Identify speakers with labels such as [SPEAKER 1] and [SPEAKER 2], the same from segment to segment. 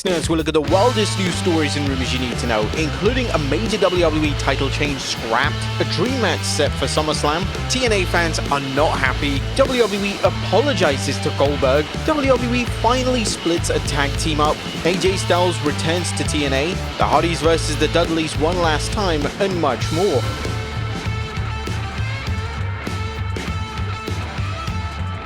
[SPEAKER 1] Next, we'll look at the wildest news stories and rumors you need to know, including a major WWE title change scrapped, a dream match set for SummerSlam, TNA fans are not happy, WWE apologizes to Goldberg, WWE finally splits a tag team up, AJ Styles returns to TNA, the HARDYZ versus the DUDLEYZ one last time, and much more.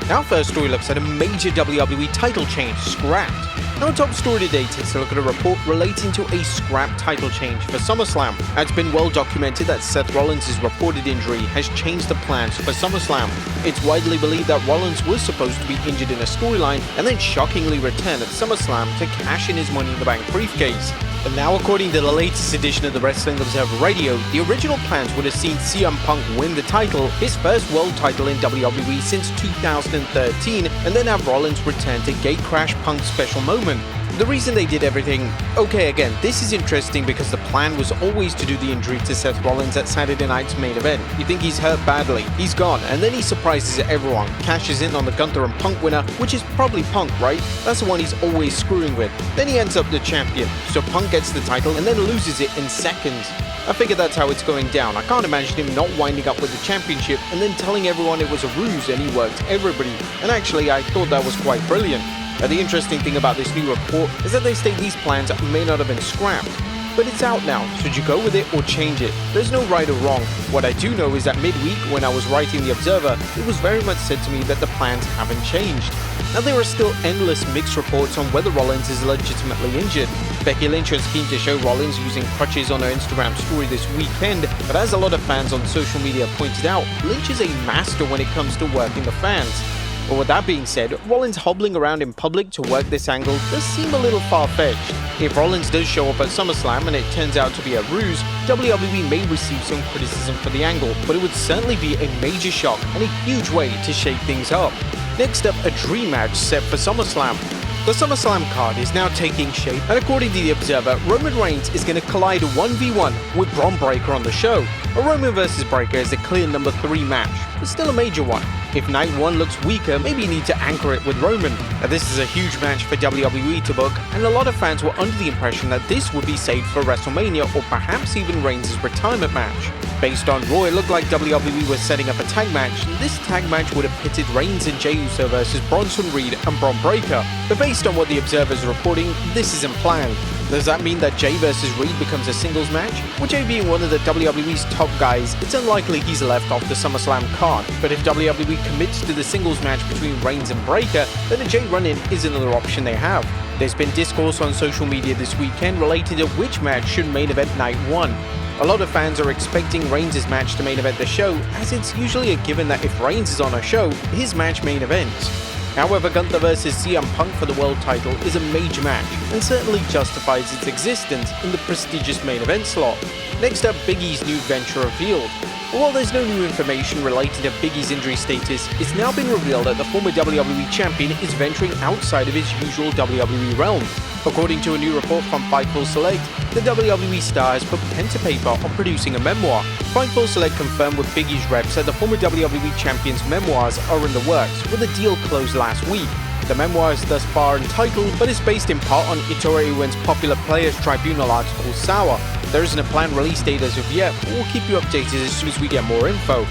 [SPEAKER 1] Our first story looks at a major WWE title change scrapped. Our top story today takes a look at a report relating to a scrap title change for SummerSlam. It's been well documented that Seth Rollins' reported injury has changed the plans for SummerSlam. It's widely believed that Rollins was supposed to be injured in a storyline and then shockingly return at SummerSlam to cash in his Money in the Bank briefcase. But now, according to the latest edition of the Wrestling Observer Radio, the original plans would have seen CM Punk win the title, his first world title in WWE since 2013, and then have Rollins return to gatecrash Punk's special moment. The reason they did everything... Okay, again, this is interesting because the plan was always to do the injury to Seth Rollins at Saturday night's main event. You think he's hurt badly, he's gone, and then he surprises everyone, cashes in on the Gunther and Punk winner, which is probably Punk, right? That's the one he's always screwing with. Then he ends up the champion, so Punk gets the title and then loses it in seconds. I figure that's how it's going down. I can't imagine him not winding up with the championship and then telling everyone it was a ruse and he worked everybody. And actually, I thought that was quite brilliant. The interesting thing about this new report is that they state these plans may not have been scrapped. But it's out now, should you go with it or change it? There's no right or wrong. What I do know is that midweek, when I was writing The Observer, it was very much said to me that the plans haven't changed. Now, there are still endless mixed reports on whether Rollins is legitimately injured. Becky Lynch was keen to show Rollins using crutches on her Instagram story this weekend, but as a lot of fans on social media pointed out, Lynch is a master when it comes to working the fans. But with that being said, Rollins hobbling around in public to work this angle does seem a little far-fetched. If Rollins does show up at SummerSlam and it turns out to be a ruse, WWE may receive some criticism for the angle, but it would certainly be a major shock and a huge way to shake things up. Next up, a dream match set for SummerSlam. The SummerSlam card is now taking shape, and according to The Observer, Roman Reigns is going to collide 1v1 with Bron Breakker on the show. A Roman vs Breakker is a clear number 3 match, but still a major one. If night 1 looks weaker, maybe you need to anchor it with Roman. Now, this is a huge match for WWE to book, and a lot of fans were under the impression that this would be saved for WrestleMania or perhaps even Reigns' retirement match. Based on Raw, it looked like WWE was setting up a tag match, and this tag match would have pitted Reigns and Jey Uso versus Bronson Reed and Bron Breakker. But based on what The Observer is reporting, this isn't planned. Does that mean that Jey versus Reed becomes a singles match? With Jey being one of the WWE's top guys, it's unlikely he's left off the SummerSlam card. But if WWE commits to the singles match between Reigns and Breakker, then a Jey run-in is another option they have. There's been discourse on social media this weekend related to which match should main event night 1. A lot of fans are expecting Reigns' match to main event the show, as it's usually a given that if Reigns is on a show, his match main events. However, Gunther vs CM Punk for the world title is a major match, and certainly justifies its existence in the prestigious main event slot. Next up, Big E's new venture revealed. While there's no new information related to Big E's injury status, it's now been revealed that the former WWE champion is venturing outside of his usual WWE realm. According to a new report from Fightful Select, the WWE star has put pen to paper on producing a memoir. Fightful Select confirmed with Big E's reps that the former WWE champion's memoirs are in the works, with a deal closed last week. The memoir is thus far untitled, but is based in part on Ettore Uen's popular Players Tribunal article Sour. There isn't a planned release date as of yet, but we'll keep you updated as soon as we get more info.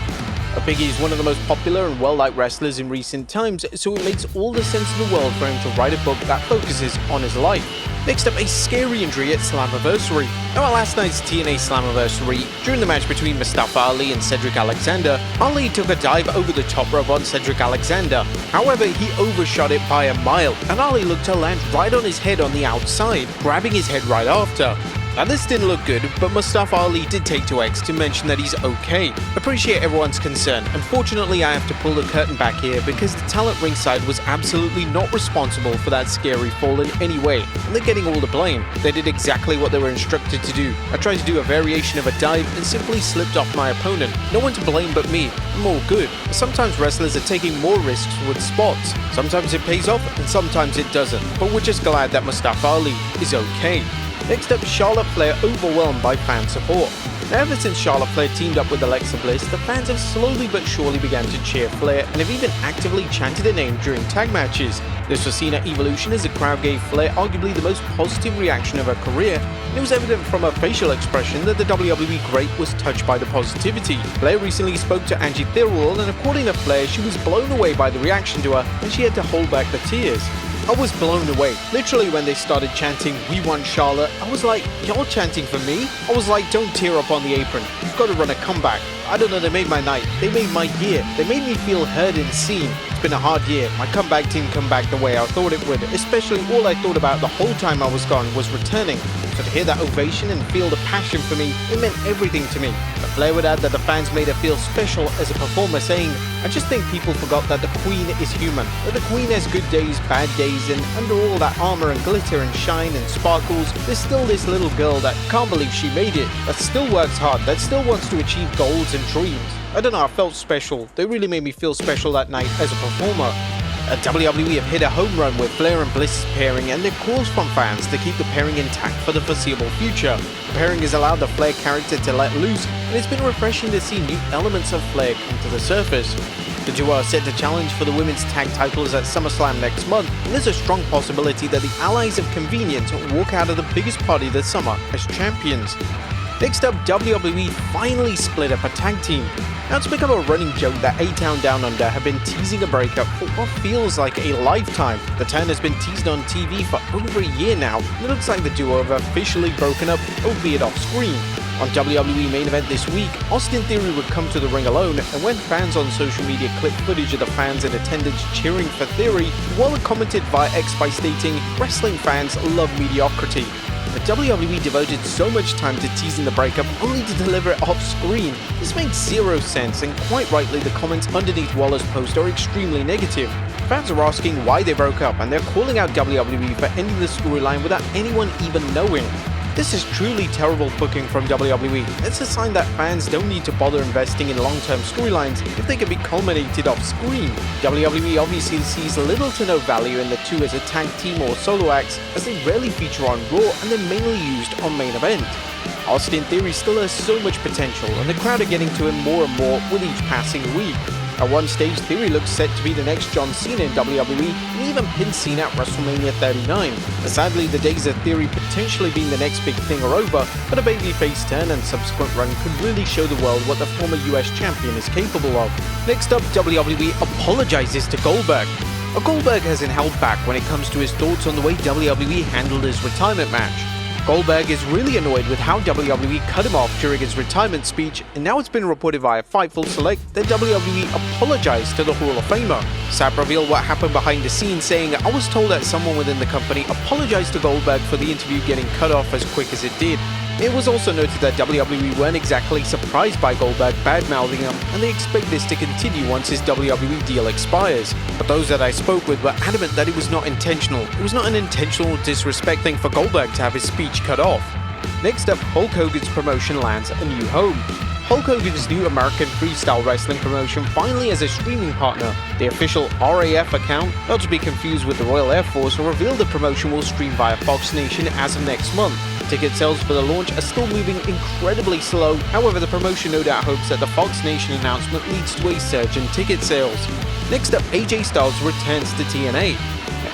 [SPEAKER 1] Big E is one of the most popular and well-liked wrestlers in recent times, so it makes all the sense in the world for him to write a book that focuses on his life. Next up, a scary injury at SLAMMIVERSARY. Now, at last night's TNA SLAMMIVERSARY, during the match between Mustafa Ali and Cedric Alexander, Ali took a dive over the top rope on Cedric Alexander. However, he overshot it by a mile, and Ali looked to land right on his head on the outside, grabbing his head right after. Now, this didn't look good, but Mustafa Ali did take to X to mention that he's okay. Appreciate everyone's concern. Unfortunately, I have to pull the curtain back here because the talent ringside was absolutely not responsible for that scary fall in any way, and they're getting all the blame. They did exactly what they were instructed to do. I tried to do a variation of a dive and simply slipped off my opponent. No one to blame but me. I'm all good. Sometimes wrestlers are taking more risks with spots. Sometimes it pays off and sometimes it doesn't, but we're just glad that Mustafa Ali is okay. Next up, Charlotte Flair overwhelmed by fan support. Now, ever since Charlotte Flair teamed up with Alexa Bliss, the fans have slowly but surely began to cheer Flair and have even actively chanted her name during tag matches. This was seen at Evolution as the crowd gave Flair arguably the most positive reaction of her career, and it was evident from her facial expression that the WWE great was touched by the positivity. Flair recently spoke to Angie Thirlwall, and according to Flair, she was blown away by the reaction to her and she had to hold back the tears. I was blown away. Literally, when they started chanting, "We want Charlotte," I was like, y'all chanting for me? I was like, don't tear up on the apron. You've got to run a comeback. I don't know, they made my night. They made my year. They made me feel heard and seen. It's been a hard year. My comeback team come back the way I thought it would. Especially all I thought about the whole time I was gone was returning. So to hear that ovation and feel the passion for me, it meant everything to me. But Flair would add that the fans made her feel special as a performer, saying, "I just think people forgot that the Queen is human. That the Queen has good days, bad days, and under all that armor and glitter and shine and sparkles, there's still this little girl that can't believe she made it, that still works hard, that still wants to achieve goals and dreams." I don't know, I felt special. They really made me feel special that night as a performer. WWE have hit a home run with Flair and Bliss's pairing, and their calls from fans to keep the pairing intact for the foreseeable future. The pairing has allowed the Flair character to let loose, and it's been refreshing to see new elements of Flair come to the surface. The duo are set to challenge for the women's tag titles at SummerSlam next month, and there's a strong possibility that the Allies of Convenience will walk out of the biggest party this summer as champions. Next up, WWE finally split up a tag team. Now, it's become a running joke that A-Town Down Under have been teasing a breakup for what feels like a lifetime. The turn has been teased on TV for over a year now, and it looks like the duo have officially broken up, albeit off screen. On WWE Main Event this week, Austin Theory would come to the ring alone, and when fans on social media clipped footage of the fans in attendance cheering for Theory, Waller commented via X by stating, "Wrestling fans love mediocrity." The WWE devoted so much time to teasing the breakup only to deliver it off screen. This makes zero sense, and quite rightly the comments underneath Waller's post are extremely negative. Fans are asking why they broke up, and they're calling out WWE for ending the storyline without anyone even knowing. This is truly terrible booking from WWE. It's a sign that fans don't need to bother investing in long-term storylines if they can be culminated off screen. WWE obviously sees little to no value in the two as a tag team or solo acts, as they rarely feature on Raw and they're mainly used on Main Event. Austin Theory still has so much potential, and the crowd are getting to him more and more with each passing week. At one stage, Theory looks set to be the next John Cena in WWE, and even pinned Cena at WrestleMania 39. Sadly, the days of Theory potentially being the next big thing are over, but a babyface turn and subsequent run could really show the world what the former US champion is capable of. Next up, WWE apologizes to Goldberg. Goldberg hasn't held back when it comes to his thoughts on the way WWE handled his retirement match. Goldberg is really annoyed with how WWE cut him off during his retirement speech, and now it's been reported via Fightful Select that WWE apologized to the Hall of Famer. Sapp revealed what happened behind the scenes, saying, "I was told that someone within the company apologized to Goldberg for the interview getting cut off as quick as it did." It was also noted that WWE weren't exactly surprised by Goldberg bad-mouthing him, and they expect this to continue once his WWE deal expires. But those that I spoke with were adamant that it was not intentional. It was not an intentional disrespect thing for Goldberg to have his speech cut off. Next up, Hulk Hogan's promotion lands a new home. Hulk Hogan's new American Freestyle Wrestling promotion finally has a streaming partner. The official RAF account, not to be confused with the Royal Air Force, revealed the promotion will stream via Fox Nation as of next month. Ticket sales for the launch are still moving incredibly slow, however the promotion no doubt hopes that the Fox Nation announcement leads to a surge in ticket sales. Next up, AJ Styles returns to TNA.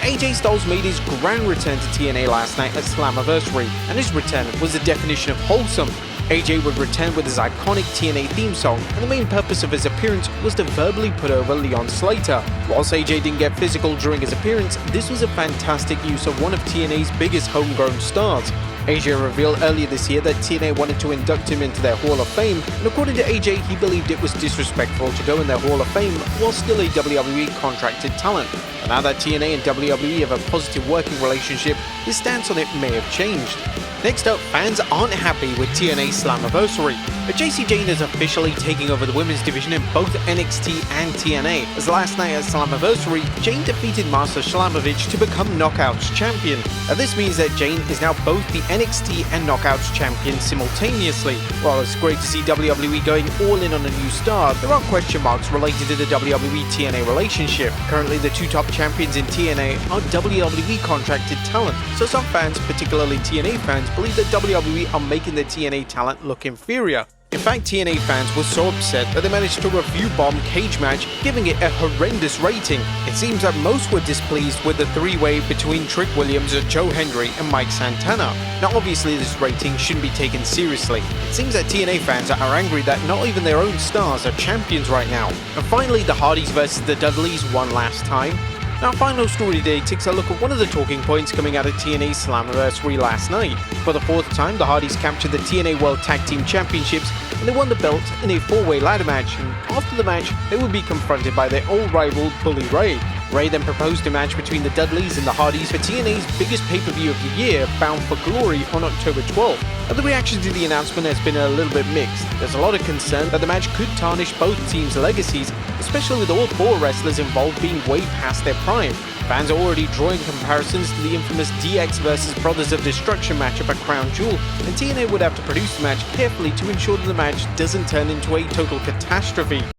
[SPEAKER 1] AJ Styles made his grand return to TNA last night at SLAMMIVERSARY, and his return was the definition of wholesome. AJ would return with his iconic TNA theme song, and the main purpose of his appearance was to verbally put over Leon Slater. Whilst AJ didn't get physical during his appearance, this was a fantastic use of one of TNA's biggest homegrown stars. AJ revealed earlier this year that TNA wanted to induct him into their Hall of Fame, and according to AJ, he believed it was disrespectful to go in their Hall of Fame while still a WWE contracted talent. But now that TNA and WWE have a positive working relationship, his stance on it may have changed. Next up, fans aren't happy with TNA SLAMMIVERSARY. But JC Jane is officially taking over the women's division in both NXT and TNA, as last night at SLAMMIVERSARY, Jane defeated Master Slamovich to become Knockouts champion. Now this means that Jane is now both the NXT and Knockouts champion simultaneously. While it's great to see WWE going all in on a new star, there are question marks related to the WWE TNA relationship. Currently, the two top champions in TNA are WWE contracted talent, so some fans, particularly TNA fans, believe that WWE are making the TNA talent look inferior. In fact, TNA fans were so upset that they managed to review bomb Cage Match, giving it a horrendous rating. It seems that most were displeased with the three-way between Trick Williams, Joe Hendry and Mike Santana. Now obviously this rating shouldn't be taken seriously. It seems that TNA fans are angry that not even their own stars are champions right now. And finally, the Hardys versus the Dudleys one last time. Now, final story today takes a look at one of the talking points coming out of TNA SLAMMIVERSARY last night. For the fourth time, the Hardys captured the TNA World Tag Team Championships and they won the belt in a four-way ladder match, and after the match, they would be confronted by their old rival Bully Ray. Ray then proposed a match between the Dudleys and the Hardys for TNA's biggest pay-per-view of the year, Bound for Glory, on October 12th. But the reaction to the announcement has been a little bit mixed. There's a lot of concern that the match could tarnish both teams' legacies, especially with all four wrestlers involved being way past their prime. Fans are already drawing comparisons to the infamous DX vs Brothers of Destruction matchup at Crown Jewel, and TNA would have to produce the match carefully to ensure that the match doesn't turn into a total catastrophe.